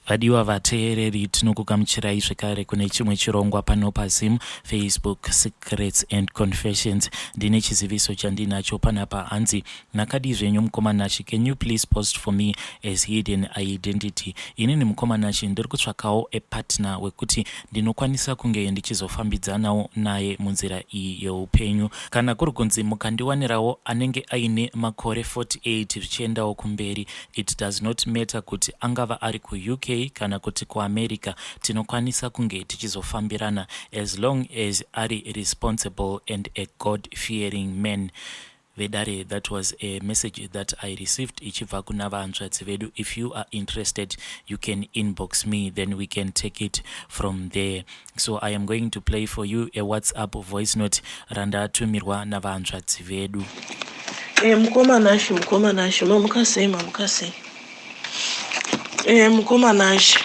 Vadiwa vateereri tinokugamuchirai zvekare kune chimwe chirongwa pano paZim Facebook Secrets and Confessions. Ndine chiziviso chandinacho panapa hanzi nakadi zvenyu mukomanashi, can you please post for me as hidden identity. Inini mukomanashi ndiri kutsvakawo partner wekuti ndinokwanisa kunge ndichizofambidzanawo naye munzira iyi yeupenyu. Kana kuri kunzi mukandiwanirawo anenge aine makore 48 zvichiendawo kumberi, it does not matter kuti angava ari ku-UK kana kuti ku-America, tinokwanisa kunge tichizofambirana as long as ari responsible and a God-fearing man. Vedare, that was a message that I received ichibva kuna vahanzvadzi vedu. If you are interested, you can inbox me, then we can take it from there. So I am going to play for you a WhatsApp voice note randatumirwa navahanzvadzi vedu. Mukomanashi mamukasei mukomanashi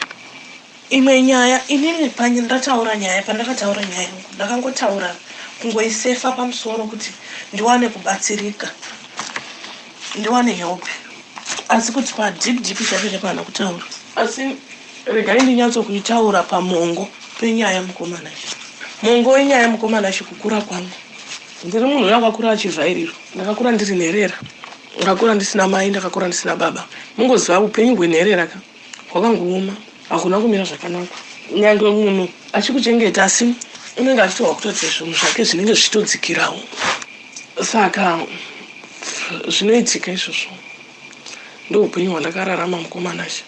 imwe nyaya inini ndataura nyaya pandakataura nyaya ndakangotaura kungoisefa pamusoro kuti ndiwane kubatsirika, ndiwane help, asi kuti pa deep chapere pana kutaura, asi regai ndinyatsokuitaura pamongo penyaya mukomanashi. Mongo wenyaya mukomanashi kukura kwangu, ndiri munhu wakakura achivhairiro, ndakakura ndiri nherera, ndakakura ndisina mai, ndakakura ndisina baba. Mungoziva upenyu hwenherera hwakangooma, hakuna kumira zvakanaka. Nyange munhu achikuchengeta asi unenge achitowa kutoti zvinhu zvake zvinenge zvichitodzikirawo. Saka zvinoitika izvozvo ndoupenyu hwandakararama mukomanashi.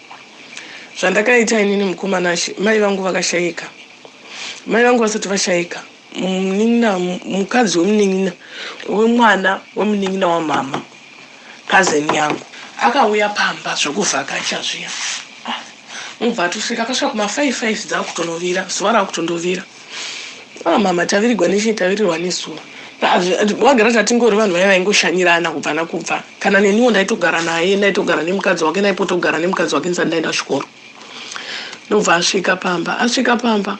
Zvandakaita inini mukomanashi, mai vangu vakashayika. Mai vangu vasati vashayika, mukadzi wemunin'ina wemwana wemunin'ina wamama, kazeni yangu, akauya pamba zvokuvhakacha zviya. Mubva atosvika akasvika kuma5 dzakutonovira, zuva rakutonovira. Mama tavirirwa nezuva. Wagara tatingori vanhu vaya vaingoshanyirana kubva nakubva. Kana neniwo ndaitogara naye, ndaitogara nemukadzi wake, ndaipotogara nemukadzi wake ndisati ndaenda kuchikoro. Ndobva asvika pamba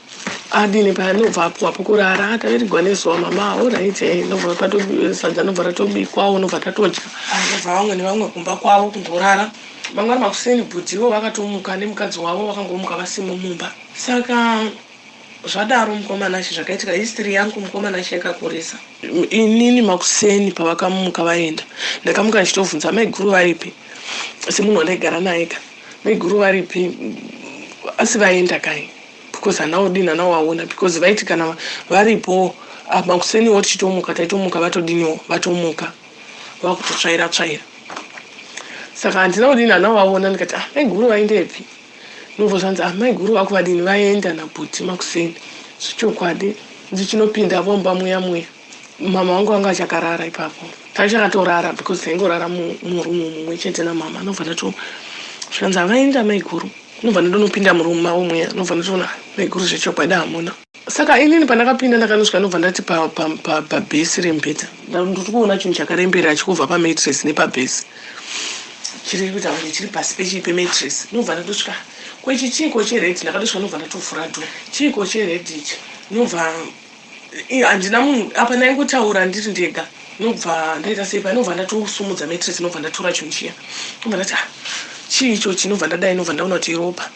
adini paya, ndobva apuwa pokurara, tavirirwa nezuva. Mama alright, ndobva sadza ndobva ratobikwawo, ndobva tatodya. Ndobva vamwe nevamwe kumba kwavo kundorara. Mangwana makuseni bhudhiwo vakatomuka nemukadzi wavo, vakangomuka vasimo mumba. Saka zvadaro mukomanashi zvakaitika. History yangu mukomanashi yakakurisa. Inini makuseni pavakamuka vaenda, ndakamuka ndichitovhunza maiguru varipi, semunhu wandaigara naye ka, maiguru varipi, asi vaenda kai, because hanaudini hanawaona, because vaiti kana varipo makuseniwo tichitomuka taitomuka vatodiniwo vatomuka vakutotsvaira. Saka handina kudini hanawaona, ndikati maiguru vaendepi, ndobvozvanzi maiguru vakuvadini vaenda nabhuti makuseni. Zvichokwadi ndichinopinda vomba muya. Mama wangu anga achakarara ipapo, tachakatorara because taingorara murumu mumwe chete namama. Ndobva ndatosvanzi vaenda maiguru, ndobva ndonopinda murumu mavo muya, ndobva ndatoona maiguru zvechokwadi hamuna. Saka inini pandakapinda ndakanosvika ndobva ndati pabhesi rembeta, ndiri kuona chinhu chakarembera chikubva pamatress nepabhesi chiri kuita kuti chiri pasi pechii pematress. Ndobva ndatosvika kwechi chiko cheredi, ndakatosvika ndobva ndatovhura dho chiko cheredi ichi. Ndobva handina munhu apa ndaingotaura ndiri ndega. Ndobva ndaita sei paya, ndobva ndatosumudza matress, ndobva ndatora chinhu chiya, ndobva ndati chii ichochi, ndobva ndadai, ndobva ndaona kuti iropa.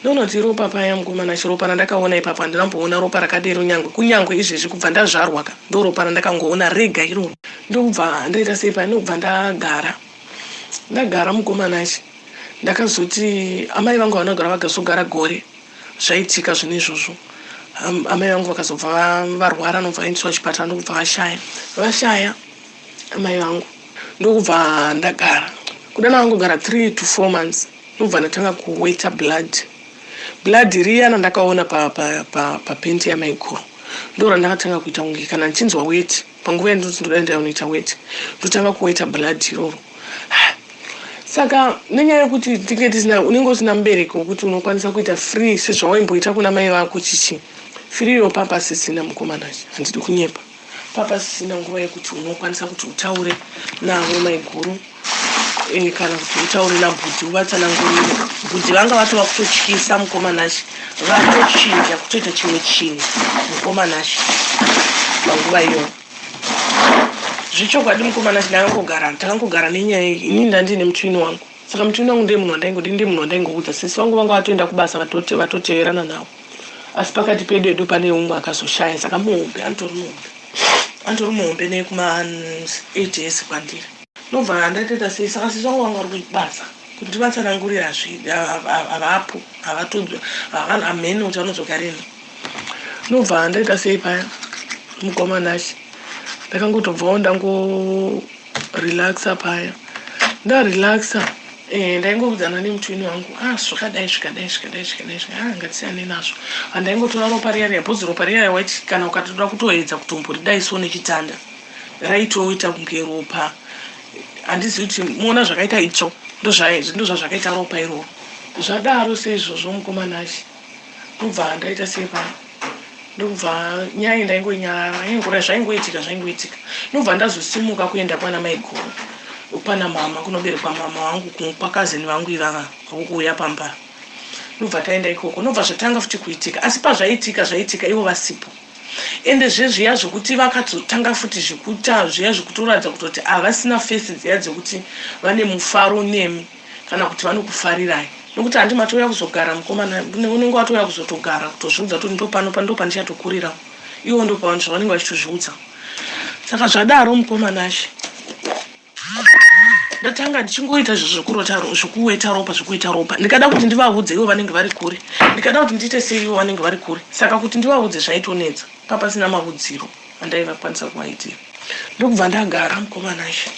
Ndaona kuti iropa paya mukomanashi, ropa randakaona ipapo handinamboona ropa rakadero kunyangwe izvezvi kubva ndazvarwa ka, ndoropa randakangoona rega iroro. Ndobva ndaita sei paya, ndobva ndagara mukomanashi. Ndakazoti amai vangu vanogara vakazogara gore zvaitika zvinhu izvozvo. Amai vangu vakazobva varwara, ndobva vaendeswa kuchipatara, ndobva vashaya amai vangu. Ndobva ndagara kudana vangogara 3 to 4 months. Ndobva ndatanga kuwaita blood riya randakaona papendi yamaiguru, ndoro ndakatanga kuita kunge kana ndichinzwa weti panguva yandoti ndoda ndinoita weti, ndotanga kuwaita blood iroro. Saka nenyaya yekuti unenge usina mubereki wekuti unokwanisa kuita free sezvawaimboita kuna mai vako chichi, firiyo papa sisina mukomanashi, handidi kunyepa. Papa sisina nguva yekuti unokwanisa kuti utaure navo maiguru, kana kuti utaure nabhudhi uvatsanangurire. Bhudhi vanga vatova kutotyisa mukomanashi, vatochinja kutoita chimwe chinhu mukomanashi panguva iyoyo. Zvichokwadi mukomanashi, takangogara nenyaya iyi. Inini ndandine mutsvini wangu, saka mutini wangu ndiye munhu wandaingoudza sisi vangu vanga vatoenda kubasa vatoteverana nawo, asi pakati pedu edu pane umwe akazoshaya, saka muhombe antori muhombe nekuma8 years kwandiri. Nobva ndatoita sei, saka sisi vangu vanga vari kubasa kuti ndivatsanangurira havapo, hamheni kuti vanozogareni. Nobva ndaita sei paya mukomanashi, ndakangotobvawo ndangorelaxa paya. Ndarelaxa ndaingokudzana nemutwini wangu, zvakadai ngatisiyane nazvo. Handaingotora ropa riya bhozi ropa riya waiti kana ukatoda kutoedza kutomboridaisiwo nechitanda raitoita kunge ropa. Handizivi kuti muona zvakaita itsvo ndozvazvakaita ropa iroro. Zvadaro seizvozvo mukomanashi. Ndobva ndaita sei paya, ndobva nyaya ndaingonyara zvaingoitika. Ndobva ndazosimuka kuenda kwana mai guru, pana mama, kunoberekwa mama wangu kwakazeni vangu ivava vakuuya pamba. Ndobva taenda ikoko, ndobva zvatanga futi kuitika, asi pazvaitika ivo vasipo. Ende zviya zvokuti vakazotanga futi zvikuta zviya zvikutoratidza kutoti havasina fesi dziya dzekuti vane mufaro nemi kana kuti vanokufarirai. Nokuti handi matouya kuzogara mukomana, unenge watouya kuzotogara kutozviudza kuti ndopandichatokuriira, ivo ndopavanhu zvavanenge vachitozviudza. Saka zvadaro mukomanashi, ndatanga ndichingoita zvekuweta ropa. Ndikada kuti ndivaudze ivo vanenge vari kure, ndikada kuti ndiite sei ivo vanenge vari kure. Saka kuti ndivaudze zvaitonetsa, papasina maudziro andaivakwanisa kuvaitira. Ndokubva ndagara mukomanashi.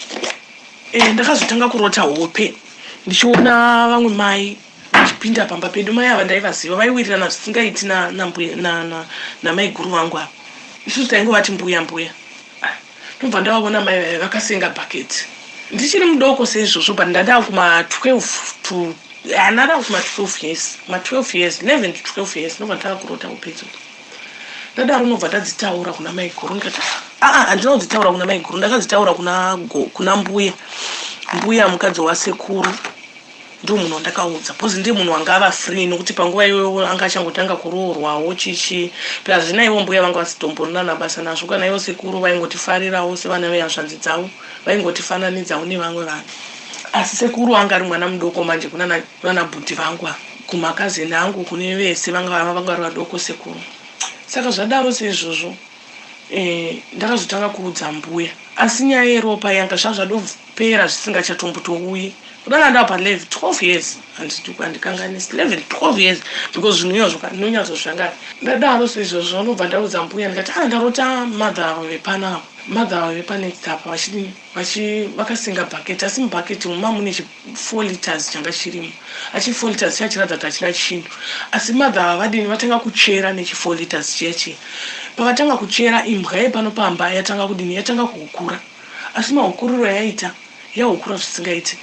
Ndakazotanga kurota hope ndichiona vamwe mai vachipinda pamba pedu. Mai ava ndaivaziva, vaiwirirana zvisingaiti namai guru vangu ava. Isusu taingovati mbuya. Ndobva ndavaona mai vakasenga bhaketi. Ndichiri mudoko seizvozvo, but ndada kuma-12 years, 11 to 12 years, ndobva ndakakurota upedzo. Ndadaro nobva ndadzitaura kuna mai guru, ndikati handina kudzitaura kuna mai guru, ndakadzitaura kuna mbuya mukadzi wasekuru. Ndo munhu wandakaudza, bhozi ndiye munhu wanga ava free, nokuti panguva iyoyo anga achangotanga kuroorwawo chichi. Pazvina ivo mbuya vanga vasitombonana basa nazvo, kana ivo sekuru vaingotifarirawo sevana vehanzvanzi dzavo, vaingotifananidzawo nevamwe vanhu. Asi sekuru anga ari mwana mudoko manje kunana bhudhi vangu, kumakazeni angu, kune vese vanga vari vadoko sekuru. Saka zvadaro seizvozvo ndakazotanga kuudza mbuya, asi nyaya yeropa yanga zvazvadopera zvisingachatombotouyi. Kudana ndava pa11 12 years, handikanganisi 11 12 years, because zvinhu iyozvo ndinonyatsozvangari. Ndadaro seizvozvo ndobva ndaudza mbuya ndikati ndarota madha vepanext apa vakasenga bhaketi, asi mubhaketi muma mune 4 liters changa chirimo. Achi 4 liters chachiratidza kuti hachina chinhu, asi madha vadini vatanga kuchera nechi4 liters chiya. Pavatanga kuchera imbwa yepano pamba yatanga kukura, asi mahukuriro yaita yahukura zvisingaiti.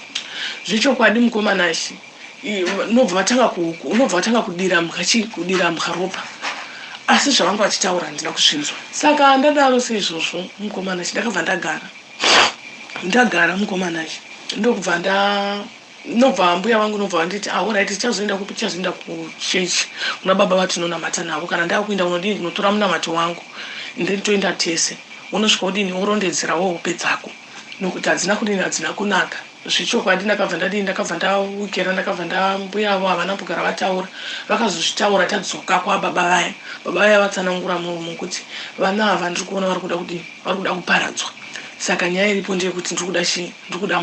Zvichokwadi mukomanashi, nobva vatanga kudira mbwa ropa, asi zvavanga vachitaura handina kuzvinzwa. Saka ndadaro seizvozvo mukomanashi, ndakabva ndagara mukomanashi. Ndobva mbuya vangu nobva vanditi alright, tichazoenda kuchechi kuna baba vatinonamata navo, kana ndakuenda unotora munamato wangu nditoenda tese, unosvika udini urondedzerawo hope dzako, nokuti hadzina kunaka. Zvichokwadi ndakabva ndawikera, mbuya avo havana kugara vataura, vakazozvitaura tadzoka kwababa vaya vatsanangura muromo kuti vana ava ndiri kuona vari kuda kuparadzwa. Saka nyaya iripo ndeyekuti ndiri kuda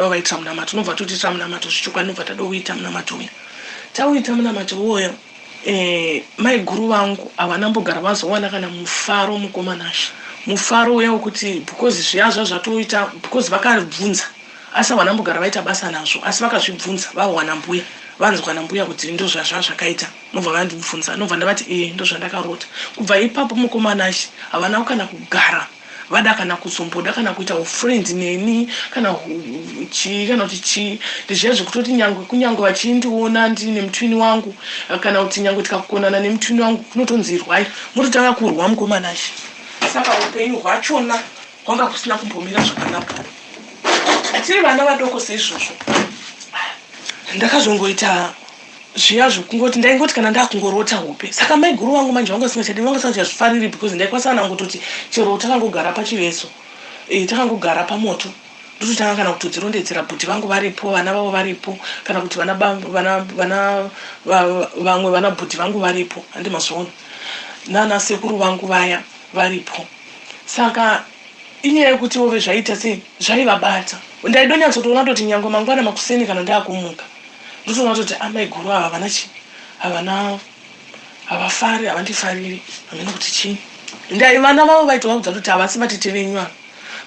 kuvaitira munamato. Nobva totiitira munamato, zvichokwadi nobva tada kuita munamato uya. Tauita munamato uwoyo, mai guru vangu havana mbogara vazowana kana mufaro mukomanashi. Mufaro uya wekuti because zviyazva zvatoita, because vakabvunza, asi havana mbogara vaita basa nazvo, asi vakazvibvunza vawana mbuya, vanzwa nambuya kuti ndo zvakaita. Nobva vandibvunza, nobva ndavati ndo zvandakarota. Kubva ipapo mukomanashi havana kana kugara vada kana kuzomboda kana kuita ufriend neni kana kuti chii. Ndizviya zvekutoti kunyange vachindiona ndine mutwini wangu, kana kuti nyange tikakonana nemutwini wangu kunotonzirwa murotanga kurwa mukomanashi. Saka upenyu hwachona hwanga kusina kumbomira zvakanaka. Tiri vana vadoko seizvozvo, ndakazongoita zviya zvekungoti ndaingoti kana ndakungorota hope. Saka mai guru vangu manje vanga vasingachazvifariri, because ndaikwanisa nangototi chero takangogara pachiveso, takangogara pamoto, ndototanga kana kutodzirondedzera bhuti vangu varipo, vana vavo varipo, kana kuti vamwe vana bhuti vangu varipo, handimazoona nana sekuru vangu vaya varipo. Saka inyaya yekuti ove zvaita sei zvaivabata. Ndaidonyatsotoona kuti nyangwe mangwana makuseni kana ndaakumuka ndotoona kuti amai guru ava havafari, havandifariri, hamene kuti chii. Vana vavo vaitovaudza kuti havasi vatete venyu ava,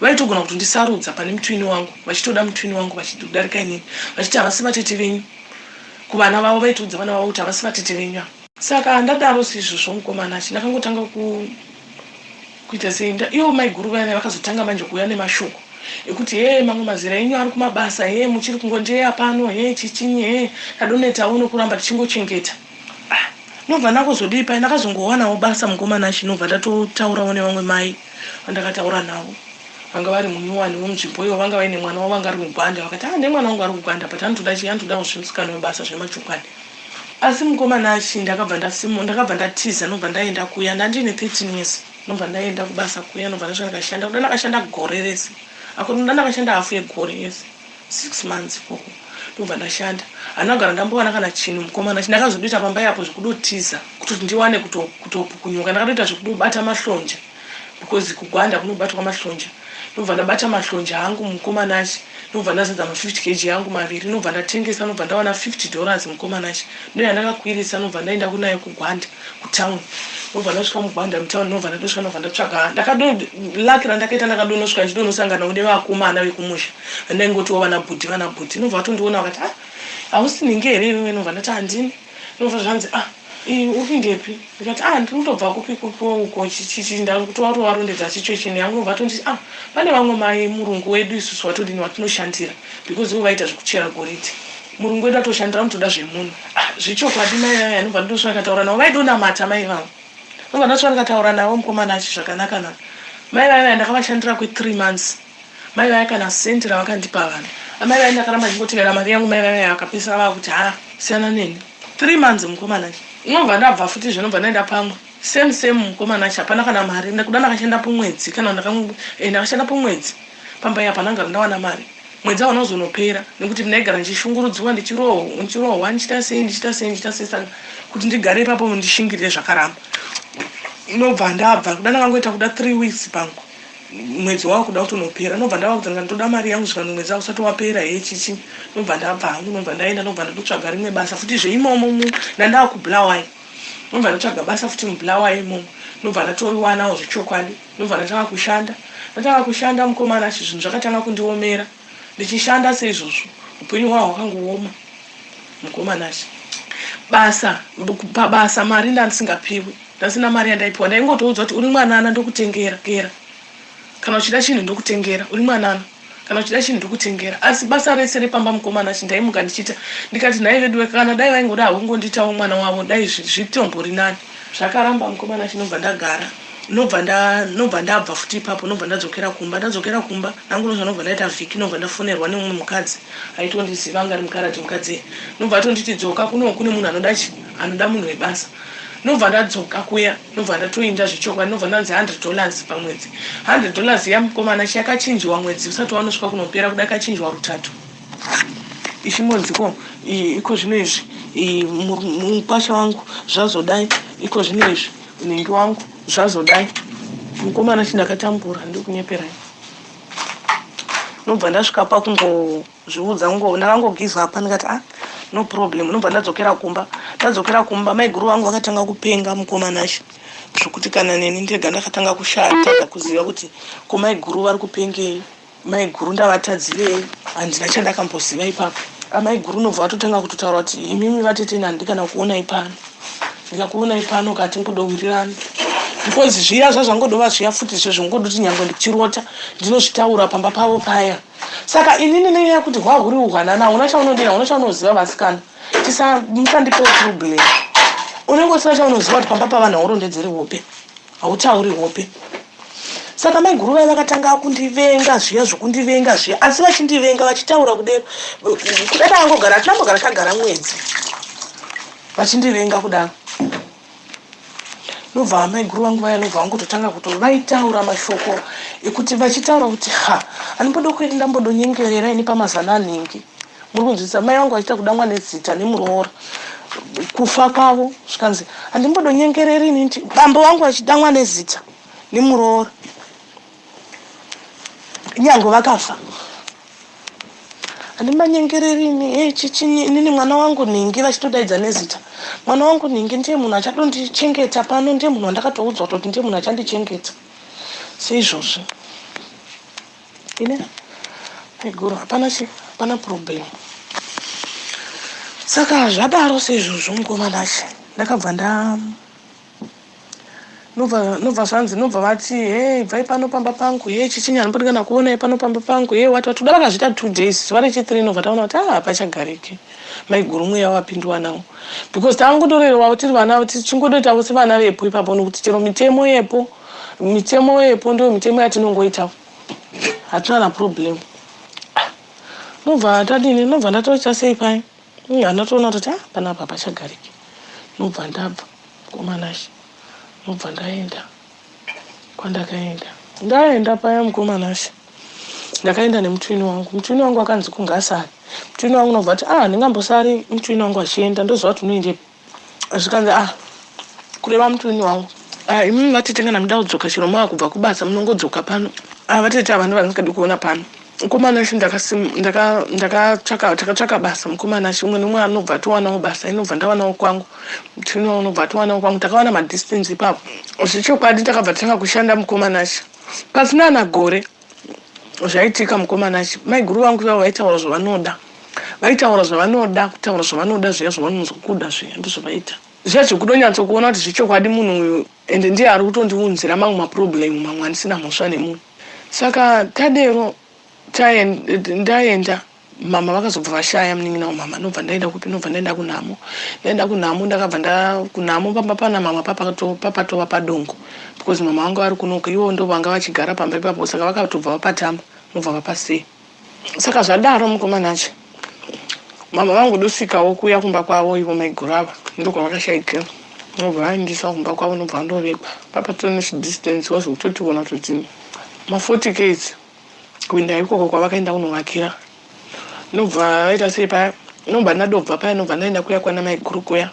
vaitogona kutondisarudza pane mutwini wangu, vachitoda mutwini wangu vachitodarika inini, vachiti havasi vatete venyu. Kuvana vavo vaitoudza vana vavo kuti havasi vatete venyu ava. Saka ndadaro seizvozvo mukomana achi ndakangotanga kuita sei ivo mai guru vaya vakazotanga manje kuuya nemashoko ekuti mamwe mazera enyu ari kumabasa, muchiri kungondeya pano, chichinyi, tadonetawo nokuramba tichingochengeta. Nobva ndakazodii pai ndakazongowanawo basa mukomana achi, nobva ndatotaurawo nevamwe mai vandakataura navo, vanga vari munyuwani womunzvimbo iyo, vanga vaine mwana wavo vanga ari kugwanda, vakati nemwana wangu ari kugwanda but anotoda zvimusikana webasa zvemachokwadi. Asi mukomana achi ndakabva ndatiza, nobva ndaenda kuya, ndandine 13 years, nobva ndaenda kubasa kuya, nobva ndashanda kuda, ndakashanda gore rese, ndakashanda hafu yegore yese 6 months ikoko, ndobva ndashanda. Handagara ndambowana kana chinhu mukomana achi. Ndakazodoita pamba yapo zvekudotiza kuti ndiwane kutopukunyuka, ndakadoita zvekudobata mahlonja because kugwanda kunobatwa mahlonja. Ndobva ndabata mahlonja hangu mukomana achi, ndobva ndazadza ma50 kg yangu maviri, ndobva ndatengesa, ndobva ndawana $50 mukomana achi. Ndoya ndakakwirisa, ndobva ndaenda kunaye kugwanda kutown, ndobva ndasvika mugwanda mutown, ndobva ndadosvika, ndobva ndatsvaga, lakira ndakaita ndakadonosvika ndichidonosangana nevakomana vekumusha vandaingotiwo vana bhuti, ndobva vatondiona vakati hausiningi here iwewe, ndobva ndati handini, ndobva zvanzi upindepi, ndikati ndinotobva kuko ndakutowarondedza situation yangu, ndobva tonditi pane vamwe mai murungu wedu isusu watodini watinoshandira because ivo vaita zvekuchera goridhe, murungu wedu atoshandira mutoda zvemunhu. Zvechokwadi mai vaya, ndobva ndosvika ndikataura navo, vaidonamata mai vavo, ndobva ndasvika ndikataura navo mukomana achi zvakanaka. Mai vaya ndakavashandira kwe3 months, mai vaya kana senti ravakandipa vanhu, amai vaya ndakaramba ndingotevera mari yangu, mai vaya vakapesera vakuti siyana neni. 3 months mukomana achi, ndobva ndabva futi zvinobva ndaenda pamwe same mukomana achi, hapana kana mari. Ndakuda ndakashanda pomwedzi, kana ndakashanda pomwedzi pamba apa ndangara ndawana mari, mwedzi awana kuzonopera nekuti ndaigara ndichishungurudziwa, ndichirohwa, ndichita sei saka kuti ndigare ipapo ndishingirire zvakaramba. Ndobva ndabva kuda ndakangoita kuda 3 weeks pangu, mwedzi wava kuda kutonopera, ndobva ndava kuti ndoda mari yangu zvika mwedzi usati wapera chichi. Ndobva ndabva hangu, ndobva ndaenda, ndobva ndotsvaga rimwe basa futi zveimomo ndandava kuBulawayo, ndobva ndatsvaga basa futi muBulawayo imomo, ndobva ndatoriwanawo zvechokwadi, ndobva ndatanga kushanda mukomana achi, zvinhu zvakatanga kundiomera, ndichishanda seizvozvo upenyu hwahwo hwakangooma mukomana achi. Pabasa mari ndandisingapiwi, ndasina mari yandaipiwa, ndaingotoudzwa kuti uri mwanana ndokutengera, kana uchida chinhu ndokutengera, uri mwanana, kana uchida chinhu ndokutengera. Asi basa rese repamba mukomana achi ndaimuka ndichita, ndikati nai vedu kana dai vaingoda havongonditawo mwana wavo, dai zvitombori nani. Zvakaramba mukomana achi, ndobva ndagara, ndobva ndabva futi ipapo, ndobva ndadzokera kumba, nangunozva ndobva ndaita vhiki, ndobva ndafonerwa nemumwe mukadzi aitondiziva anga ari mukaradhi mukadzi, ndobva atonditi dzoka kune munhu anoda munhu webasa. Ndobva ndadzoka kuya, ndobva ndatoinda zvechokwadi, ndobva ndanzi $100 pamwedzi. $100 yamukomana achi yakachinjwa mwedzi usati wanosvika kunopera, kuda yakachinjwa rutatu. Ichimonziko iko zvino izvi mupasha wangu zvazodai, iko zvino izvi ningi wangu zvazodai, mukomana achi ndakatambura, ndokunyeperai. Ndobva ndasvika pakungozviudza, ndakangogiza apa, ndikati no problem, ndobva ndadzokera kumba. Mai guru vangu vakatanga kupenga mukomana achi, zvokuti kana neni ndega ndakatanga kushata kuziva kuti komai guru vari kupengei, mai guru ndavatadzirei, handina chandakamboziva ipapo. Amai guru nobva vatotanga kutotaura kuti imimi vateteni handikana kuonai pano, ndikakuonai pano kati ngodowirirana, because zviya zvazvangodova zviya futi zvezvingodoti nyangwe ndichirota ndinozvitaura pamba pavo paya. Saka inini nenyaya kuti hwahuri uhwanana, hauna chaunodira, hauna chaunoziva vasikana, musandipewo problem. Unongosina chaunoziva kuti pamba pavanhu haurondedzeri hope, hautauri hope. Saka mai guru vaya vakatanga kundivenga zviya zvokundivenga zviya, asi vachindivenga vachitaura kudero, kudai tangogara tagara mwedzi vachindivenga kudaro. nobva amai guru vangu vaya nobva vangototanga kuti vaitaura mashoko ekuti vachitaura kuti handimbodo kuenda ndambodonyengerera ini pamazana anhingi. Muri kunzwisisa, mai vangu vachiita kudamwa nezita nemuroora kufa kwavo zvikanzi handimbodonyengerera ini nti bambo vangu vachidamwa nezita nemuroora nyange vakafa. Handimbanyengereri ini chichini inini mwana wangu Ningi vachitodaidza nezita. Mwana wangu Ningi ndiye munhu achadondichengeta pano, ndiye munhu wandakatoudzwa kuti ndiye munhu achandichengeta. Seizvozvo. Ine iguru hapana problem. Saka zvadaro seizvozvo mukomana achi. Ndakabva nobva zvanzi nobva vati bvai pano pamba pangu Chichinya handimboda kuona pano pamba pangu wati toda vakazviita 2 days zuva rechi3 nobva taona kuti hapachagariki mai guru mweya wapindwa nawo because tangodorerwa tiri vana tichingodoitawo sevana vepo ipapo nokuti chero mitemo yepo ndio mitemo yatinongoitawo hatina na problem. Nobva ndatoita sei pai handatoona kuti panapa hapachagariki nobva ndabva mukomanashi nobva ndaenda kwandakaenda paya mukomanashi ndakaenda nemutwini wangu akanzi kunge asari mutwini wangu nobva ati ndingambosari mutwini wangu achienda ndoziva kuti unoendepo zvikanzi kureva mutwini wangu imimi vatitenga namuda kudzoka chero mava kubva kubasa munongodzoka pano vatete vanhu vandingadi kuona pano mukomanashi ndakatsvaka basa mukomanashi umwe nomwe anobva towanawo basa inobva ndawanawo kwangu mutwini wangu unobva towanawo kwangu takawana madistance ipapo zvechokwadi takabva tanga kushanda mukomanashi pasina nagore zvaitika mukomanashi mai guru vangu vavo vaitaura zvavanoda kutaura zvavanoda zviya zvavanonzokuda zviya ndozvavaita zviya zvekudonyatsokuona kuti zvechokwadi munhu uyu ende ndiye ari kutondiunzira mamwe maproblemu mamwe andisina mhosva nemunhu. Saka tadero ndaenda mama vakazobva vashaya munin'ina wamama nobva ndaenda kupi nobva ndaenda kunhamo ndakabva kunhamo pamba pana mama papatova padongo because mama vangu vari kunoka ivo ndo vanga vachigara pamba ipapo saka vakatobva vapatamba nobva vapasei. Saka zvadaro mukomanachi mama vangu dosvikawo kuya kumba kwavo ivo maiguru ava ndokwavakashaikira nobva vaindisa kumba kwavo nobva vandovekwa papatori nechidistance wazvokutotiona kuti ma40 k's kuenda ikoko kwavakaenda kunovakira nobva vaita sei paya nobva ndadobva paya nobva ndaenda kuya kwana maiguru kuya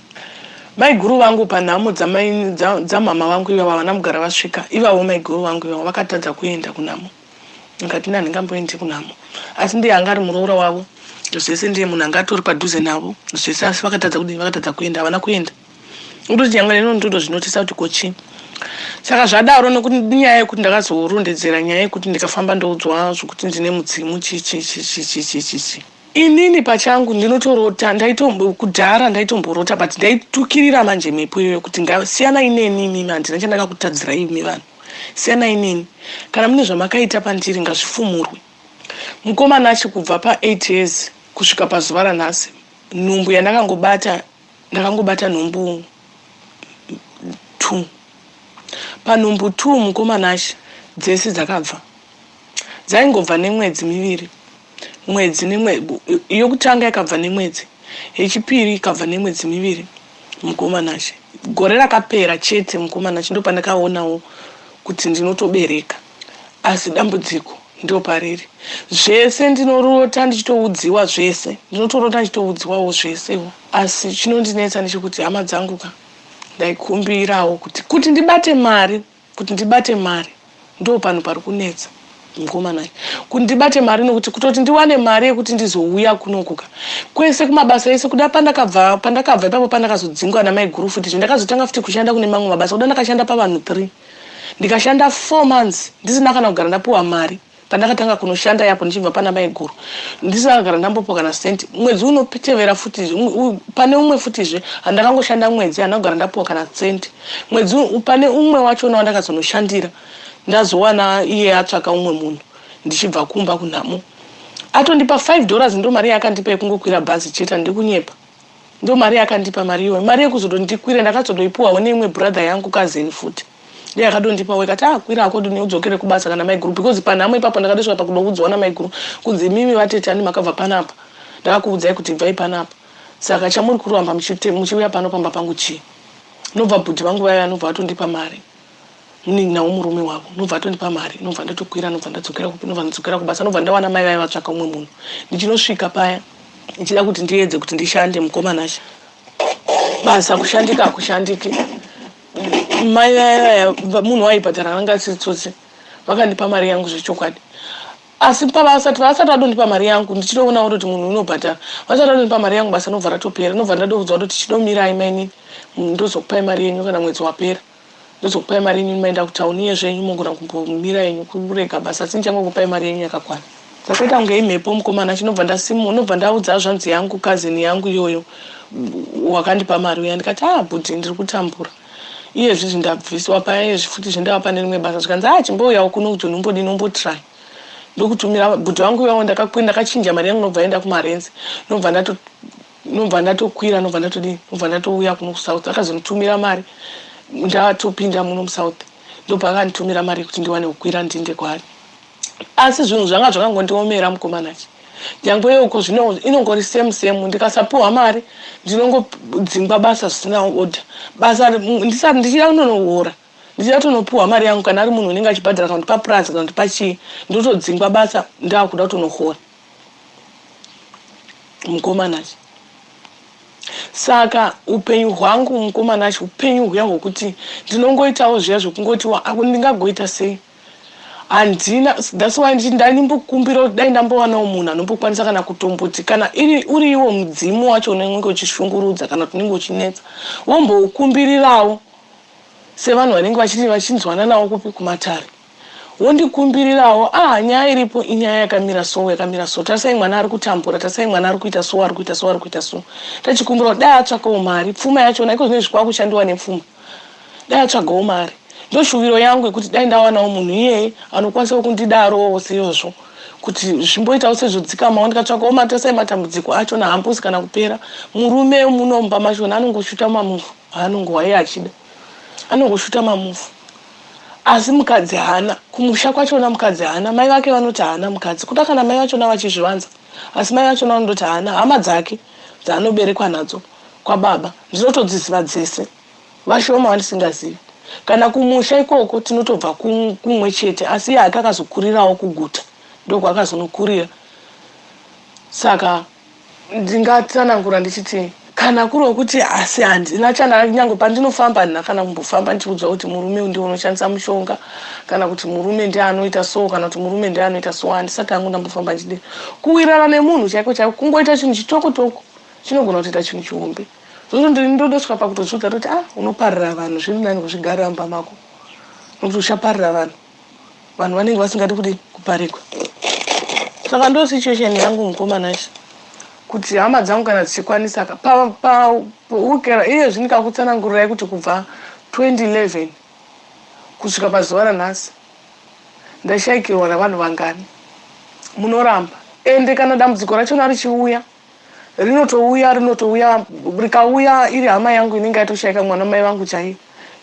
maiguru vangu panhamo dzamama vangu ivavo havana kugara vasvika ivavo maiguru vangu ivavo vakatadza kuenda kunhamo ngati handingamboendi kunhamo asi ndiye anga ari muroora wavo zvese ndiye munhu anga atori padhuze navo zvese asi vakatadza kuenda havana kuenda kutoti nyanga neno ndodo zvinotisa kuti kochii. Saka zvadaro nokuti nyaya yekuti ndakazorondedzera nyaya yekuti ndikafamba ndoudzwa zvokuti ndine mudzimu chichi inini pachangu ndinotorota kudhara ndaitomborota but ndaitukirira manje mhepo iyoyo kuti siyana ineni mimi handina chandakakutadzira imi vanhu siyana ineni kana mune zvamakaita pandiri ngazvifumurwe. Mukomana achi kubva pa8 years kusvika pazuva ranhasi nhumbu yandakangobata nhumbu 2 panhumbu 2 mukomanashi dzese dzakabva dzaingobva nemwedzi miviri yokutanga yakabva nemwedzi yechipiri ikabva nemwedzi miviri mukomanashi gore rakapera chete mukomanashi ndo pandakaonawo kuti ndinotobereka asi dambudziko ndo pariri zvese ndinorota ndichitoudziwa zvese ndinotorota ndichitoudziwawo zvesewo asi chinondinetsa ndechekuti hama dzangu ndaikumbirawo kuti ndibate mari ndo pano pari kunetsa mukomanayi kuti ndibate mari nokuti kutoti ndiwane mari yekuti ndizouya kunokuka kwese kumabasa ese kuda pandakabva ipapo pandakazodzingwa namai guru futi ndakazotanga futi kushanda kune mamwe mabasa kuda ndakashanda pavanhu 3 ndikashanda 4 months ndisina kana kugara ndapuwa mari pandakatanga kunoshanda yapo ndichibva pana mai guru ndisina kugara ndambopuwa kana senti mwedzi unopitevera futi pane umwe futizve handakangoshanda mwedzi handina kugara ndapuwa kana senti mwedzi pane umwe wachona wandakazonoshandira ndazowana iye atsvaka umwe munhu ndichibva kumba kunhamo atondipa $5 ndo mari yakandipa yekungokwira bhazi cheta ndikunyepa ndo mari yakandipa mari iyoyo mari yekuzodondikwira ndakazodoipuwawo neimwe brother yangu kazeni futi ndiye akadondipa wekati kwira akodo neudzokere kubasa kana mai guru because panhamo ipapo ndakadosvika pakudoudzwa na mai guru kunzi mimi vatete ani makabva panapa ndakakuudzai kuti bvai panapa saka chamuri kuramba muchiuya pano pamba pangu chii nobva bhudhi vangu vaya nobva vatondipa mari nawo murume wavo nobva atondipa mari nobva ndatokwira nobva ndadzokera kupi nobva ndadzokera kubasa nobva ndawana mai vaya vatsvaka umwe munhu ndichinosvika paya ndichida kuti ndiedze kuti ndishande mukomanasha basa kushandika hakushandiki mai vaya munhu waibhadhara vanga asiri tsotsi vakandipa mari yangu zvechokwadi asi vasati vadondipa mari yangu ndichitoona kuti munhu unobhadhara vasati vadondipa mari yangu basa nobva ratopera nobva ndadoudzwa kuti tichidomirai maini ndozokupai mari yenyu kana mwedzi wapera ndozokupai mari yenyu maenda kutauni yezvenyu mogona kumbomira yenyu kurega basa asi ndichangokupai mari yenyu yakakwana zvakaita kunge imhepo mukomana chinobva nobva ndaudza zvanzi yangu kazini yangu iyoyo wakandipa mari uya ndikati bhudhi ndiri kutambura iyezvi ndabviswa paya iyezvi futi zvendava pane rimwe basa zvikanzi chimbouyawo kuno kuti nombodini nombotry ndokutumira bhudhi wangu iwawo ndakachinja mari yangu nobva enda kumarenzi nobva ndatokwira nobva ndatouya kuno kusouth akazonitumira mari ndatopinda muno musouth ndobva akanditumira mari kuti ndiwane kukwira ndinde kwaari asi zvinhu zvanga zvakangondiomera mukomanachi nyangwe yeuko zvino inongori same ndikasapuhwa mari ndinongodzingwa basa zvisina order basa ndisati ndichida kunonohora ndichida tonopuhwa mari yangu kana ari munhu unenge achibhadhara kana ndipa price kana ndipa chii ndotodzingwa basa ndakuda kutonohora mukomanachi saka upenyu hwangu mukomanachi upenyu huya hwokuti ndinongoitawo zviya zvokungotiwa ndingagoita sei handina that's why ndanimbokumbira kuti dai ndambowanawo munhu anombokwanisa kana kutomboti kana uri iwo mudzimu wacho unenge uchishungurudza kana kuti unenge uchinetsa womboukumbirirawo sevanhu vanenge vachinzwana nawo kupi kumatare wondikumbirirawo nyaya iripo inyaya yakamira so tarisai mwana ari kutambura tarisai mwana ari kuita so tachikumbira kuti dai atsvakawo mari pfuma yachona iko zvine zvikwakushandiwa nepfuma dai atsvagawo mari ndoshuviro yangu yekuti dai ndawanawo munhu iyeye anokwanisawo kundidarowo seizvozvo kuti zvimboitawo sezvodzikamawo ndikatsvakawo tarisai matambudziko acho nahambusi kana kupera murume munomba mashona anongoshuta mamufu haanongowaye achida anongoshuta mamufu asi mukadzi hana kumusha kwachona mukadzi hana mai vake vanoti hana mukadzi kuda kana mai vachona vachizvivanza asi mai vachona vanoti hana hama dzake dzaanoberekwa nadzo kwababa ndinotodziziva dzese vashoma vandisingazivi kana kumusha ikoko tinotobva kumwe chete asi iye ake akazokurirawo kuguta ndokwaakazonokurira saka ndingatsanangura ndichiti kana kuri wekuti asi handina chanyange pandinofamba handina kana kumbofamba ndichiudzwa kuti murume ndiye unoshandisa mushonga kana kuti murume ndiye anoita so kana kuti murume ndiye anoita so handisati hangu ndambofamba ndichidini kuwirana nemunhu chaiko kungoita chinhu chitoko chinogona kutoita chinhu chihombe zvozo ndodosvika pakutozvidza kuti unoparira vanhu zviri nani kuzvigarira mumba mako nokuti uchaparira vanhu vanenge vasingadi kudi kuparigwa saka ndo situation yangu mukomanachi kuti hama dzangu kana dzichikwanisa paukera iye zvindikakutsanangurirai kuti kubva 2011 kusvika pazuva ranhasi ndashayikirwa navanhu vangani munoramba ende kana dambudziko rachona richiuya rinotouya rikauya iri hama yangu inenge yatoshayika mwana mai vangu chaiye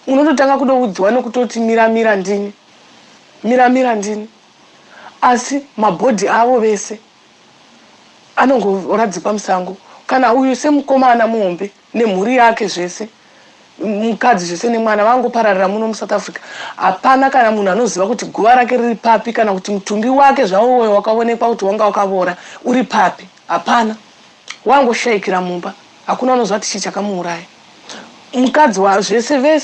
unototanga kudoudzwa nekutoti miramira ndini asi mabhodhi avo vese anongoradzikwa musango kana uyu semukomana muhombe nemhuri yake zvese mukadzi zvese nemwana vangopararira muno muSouth Africa hapana kana munhu anoziva kuti guva rake riri papi kana kuti mutumbi wake zvawo wakaonekwa kuti wanga wakavora uri papi hapana wangoshayikira mumba hakuna unoziva kuti chii chakamuuraya mukadzi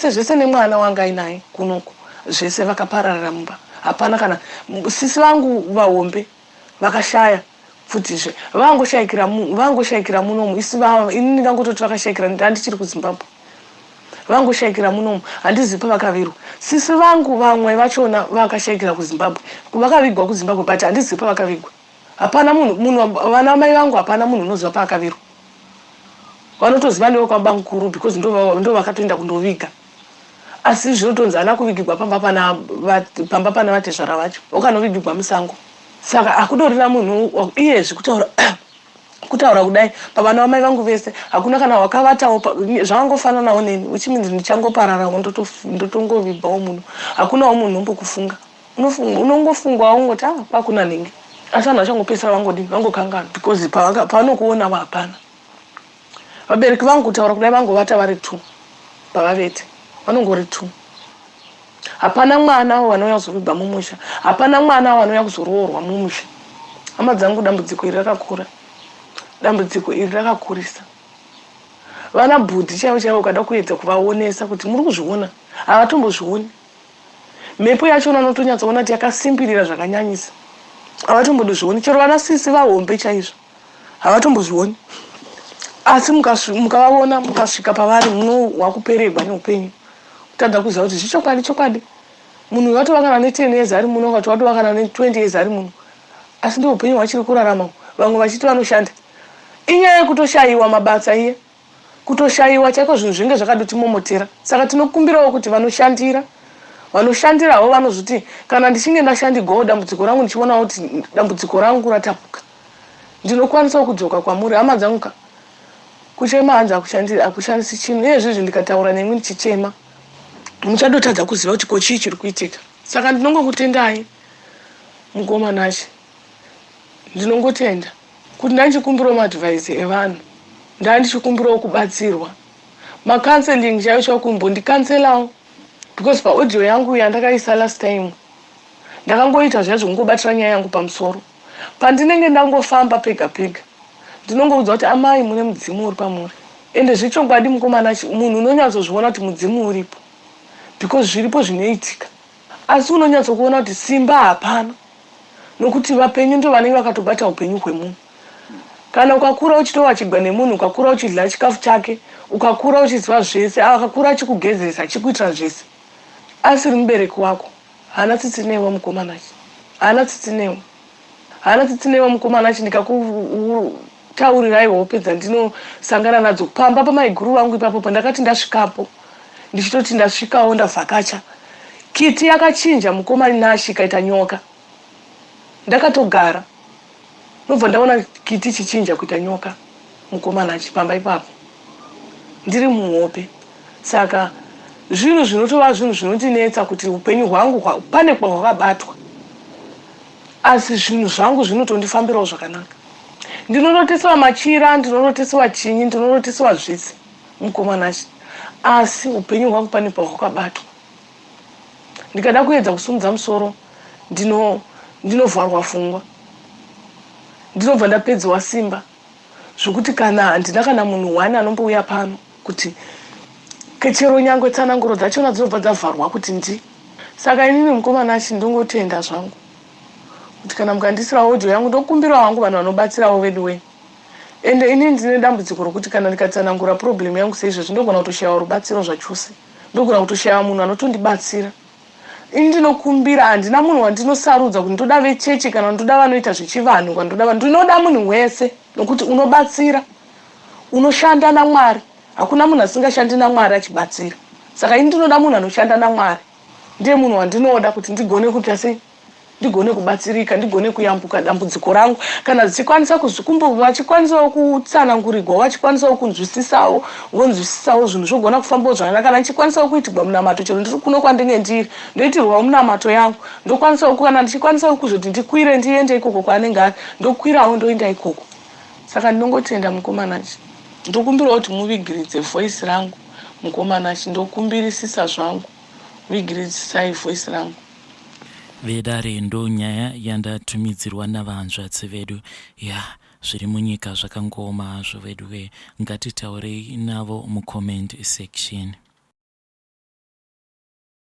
zvese nemwana wanga ainaye kunoko zvese vakapararira mumba hapana kana sisi vangu vahombe vakashaya futizve vangoshayikira munomu ini ndingangototi vakashayikira handichiri kuZimbabwe vangoshayikira munomu handizivi pavakavirwa sisi vangu vamwe vachona vakashayikira kuZimbabwe vakavigwa kuZimbabwe but handizivi pavakavigwa hapana munhu vana mai vangu hapana munhu unoziva paakavirwa vanotoziva ndivo kwabamukuru because ndo vakatoenda kundoviga asi zvinotonzi hana kuvigirwa pamba pana vatezvara vacho vakanovigirwa musango saka hakudorina munhu iyezvi kutaura kudai pavana vamai vangu vese hakuna kana wakavatawo zvavangofananawo neni uchiminzi ndichangopararawo ndotongovibvawo munhu hakunawo munhu nombokufunga unongofungwa ungoti pakuna nenge asi vanhu vachangopedzisira vangokangana because pavanokuonawo hapana vabereki vangu kutaura kudai vangovata vari 2 pavavete vanongori 2. Hapana mwana wanouya kuzovigwa mumusha, hapana mwana wanouya kuzoroorwa mumusha. Hama dzangu, dambudziko iri rakakura, dambudziko iri rakakurisa. Vana bhudhi chaivo chaivo ukada kuedza kuvaonesa kuti muri kuzviona, havatombozvioni. Mhepo yacho unotonyatsoona kuti yakasimbirira zvakanyanyisa, havatombozvioni. Chero vana sisi vahombe chaizvo havatombozvioni, asi mukavaona mukasvika pavari munohwa kuperegwa neupenyu, kutadza kuziva kuti zvichokwadi chokwadi. Munhu watova kana ne10 years ari muno, ukati watova kana ne20 years ari muno, asi ndio upenyu hwachiri kurarama. Vamwe vachiti vanoshanda. Inyaya yekutoshayiwa mabasa iye, kutoshayiwa chaiko zvinhu zvinenge zvakadotimomotera. Saka tinokumbirawo kuti vanoshandirawo vanozviti kana ndichinge ndashandigwawo dambudziko rangu ndichionawo kuti dambudziko rangu ratapuka, ndinokwanisawo kudzoka kwamuri. Hama dzangu, kuchema hanzi akushandisi chinhu. Izvizvi ndikataura nemwi ndichichema, muchadotadza kuziva kuti ko chii chiri kuitika. Saka ndinongokutendai mukomanachi, ndinongotenda kuti ndandichikumbirawo maadvhaisi evanhu, ndandichikumbirawo kubatsirwa. Makanseling chaivo chaivo kumbondikanselawo, because paaudio yangu yandakaisa last time ndakangoita zviya zvokungobatira nyaya yangu pamusoro. Pandinenge ndangofamba pega pega ndinongoudzwa kuti amai mune mudzimu uri pamuri. Ende zvichokwadi mukomanachi, munhu unonyatsozviona kuti mudzimu uripo, because zviripo zvinoitika. Asi unonyatsokuona kuti simba hapana, nokuti vapenyu ndo vanenge vakatobata upenyu hwemunhu. Kana ukakura uchitova chigwa nemunhu, ukakura uchidya chikafu chake, ukakura uchiziva zvese, akakura achikugezesa achikuitira zvese, asiri mubereki wako, haana tsitsi newe mukomanachi, haana tsitsi newe, haana tsitsi newe mukomanachi. Ndikakutaurirawo pedza ndinosangana nadzo pamba pamaiguru vangu ipapo, pandakati ndasvikapo ndichitoti ndasvikawo ndavhakacha, kiti yakachinja mukomanachi ikaita nyoka. Ndakatogara nobva ndaona kiti chichinja kuita nyoka mukomanachi pamba ipapo ndiri muhope. Saka zvinhu zvinotova zvinhu zvinotinetsa kuti upenyu hwangu pane kwahwakabatwa, asi zvinhu zvangu zvinotondifambirawo zvakanaka. Ndinonotesiwa machira, ndinonotesiwa chinyi, ndinonotesiwa zvese mukomanachi, asi upenyu hwangu pane pahwakabatwa. Ndikada kuedza kusumudza musoro ndinovharwa pfungwa, ndinobva ndapedzwa simba zvokuti kana handina kana munhu 1 anombouya pano kuti kechero nyangwe tsananguro dzachona dzinobva dzavharwa kuti ndi. Saka inini mukomanachi ndongotenda zvangu kuti kana mukandisira audio yangu ndokumbirawo wangu vanhu vanobatsirawo vedu wenyu. Ende inini ndine dambudziko rokuti kana ndikatsanangura problem yangu seizvozvi ndogona kutoshayiwa rubatsiro zvachose, ndogona kutoshayiwa munhu anotondibatsira. Ini ndinokumbira, handina munhu wandinosarudza kuti ndoda vechechi kana ndoda vanoita zvechivanhu, kana ndoda vanhu, ndinoda munhu wese, nokuti unobatsira, unoshanda naMwari. Hakuna munhu asingashandi naMwari achibatsira. Saka ini ndinoda munhu anoshanda naMwari, ndiye munhu wandinoda kuti ndigone kuita sei, ndigone kubatsirika, ndigone kuyambuka dambudziko rangu. Kana zvichikwanisa kuzvikumburwa, vachikwanisawo kutsanangurirwa, vachikwanisawo kunzwisisawo, vonzwisisawo zvinhu zvogona kufambawo zvakanaka. Kana ndichikwanisawo kuitirwa munamato, chero ndiri kuno kwandinge ndiri ndoitirwawo munamato yangu, ndokwanisawo kana ndichikwanisawo kuzoti ndikwire ndiende ikoko kwaanenge ari, ndokwirawo ndoenda ikoko. Saka ndinongotenda mukomanachi, ndokumbirawo kuti muvigiridze voice rangu mukomanachi, ndokumbirisisa zvangu, vigiridzisai voice rangu. Vedare ndo nyaya yandatumidzirwa navanzvadzi vedu. Zviri munyika zvakangoma zvoveduwe, ngatitaurei navo mucomment section.